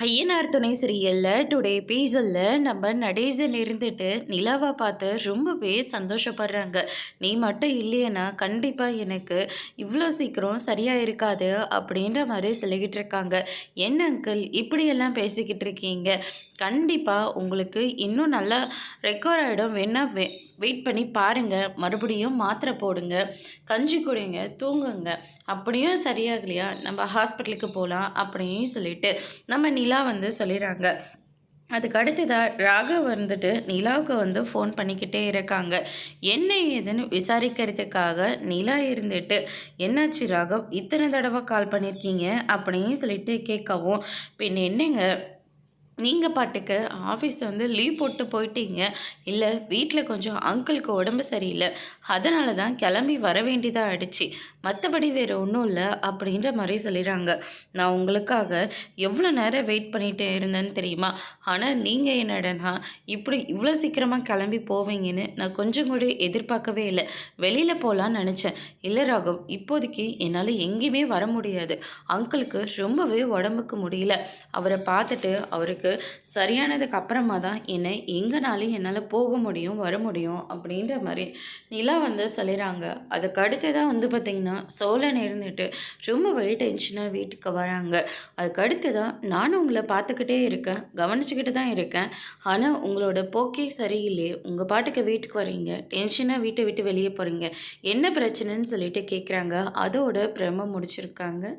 ஐயனார் துணை சீரியலில் டுடே எபிசோடில் நம்ம நடேசன் இருந்துட்டு நிலாவை பார்த்து ரொம்பவே சந்தோஷப்படுறாங்க. நீ மட்டும் இல்லையனா கண்டிப்பாக எனக்கு இவ்வளோ சீக்கிரம் சரியாக இருக்காது அப்படின்ற மாதிரி சொல்லிக்கிட்டு இருக்காங்க. என்ன அங்கிள் இப்படியெல்லாம் பேசிக்கிட்டு இருக்கீங்க? கண்டிப்பாக உங்களுக்கு இன்னும் நல்லா ரெக்கவர் ஆகிடும். வேணால் வெயிட் பண்ணி பாருங்கள். மறுபடியும் மாத்திரை போடுங்க, கஞ்சி குடிங்க, தூங்குங்க. அப்படியும் சரியாகலையா நம்ம ஹாஸ்பிட்டலுக்கு போகலாம் அப்படின்னு சொல்லிட்டு நம்ம நிலா வந்து சொல்லிடுறாங்க. அதுக்கு அடுத்ததாக ராகவ் வந்துட்டு நிலாவுக்கு வந்து ஃபோன் பண்ணிக்கிட்டே இருக்காங்க. என்ன ஏதுன்னு விசாரிக்கிறதுக்காக நிலா இருந்துட்டு, என்னாச்சு ராகவ், இத்தனை தடவை கால் பண்ணியிருக்கீங்க அப்படின்னு சொல்லிட்டு கேட்கவும், பின் என்னங்க நீங்கள் பாட்டுக்கு ஆஃபீஸ் வந்து லீவ் போட்டு போயிட்டீங்க. இல்லை வீட்டில் கொஞ்சம் அங்கிளுக்கு உடம்பு சரியில்லை, அதனால தான் கிளம்பி வர வேண்டியதாக ஆயிடுச்சு. மற்றபடி வேறு ஒன்றும் இல்லை அப்படின்ற மாதிரி சொல்லிடுறாங்க. நான் உங்களுக்காக எவ்வளோ நேரம் வெயிட் பண்ணிகிட்டே இருந்தேன்னு தெரியுமா? ஆனால் நீங்கள் என்னடனா இப்படி இவ்வளோ சீக்கிரமாக கிளம்பி போவீங்கன்னு நான் கொஞ்சம் கூட எதிர்பார்க்கவே இல்லை. வெளியில் போகலான்னு நினச்சேன். இல்லை ராகவ், இப்போதைக்கு என்னால் எங்கேயுமே வர முடியாது. அங்கிளுக்கு ரொம்பவே உடம்புக்கு முடியல. அவரை பார்த்துட்டு அவருக்கு சரியானதுக்கு அப்புறமா தான் என்னை எங்கேனாலும் என்னால் போக முடியும், வர முடியும் அப்படின்ற மாதிரி நிலா வந்து சொல்லிடுறாங்க. அதுக்கு அடுத்து தான் வந்து பார்த்திங்கன்னா சோழன் இருந்துட்டு ரொம்பவே டென்ஷனாக வீட்டுக்கு வராங்க. அதுக்கு அடுத்து தான் நானும் உங்களை பார்த்துக்கிட்டே இருக்கேன், கவனிச்சுக்கிட்டு தான் இருக்கேன். ஆனால் உங்களோட போக்கே சரியில்லையே, உங்கள் பாட்டுக்கு வீட்டுக்கு வரீங்க, டென்ஷனாக வீட்டை விட்டு வெளியே போகிறீங்க, என்ன பிரச்சனைன்னு சொல்லிட்டு கேட்குறாங்க. அதோட பிரம முடிச்சிருக்காங்க.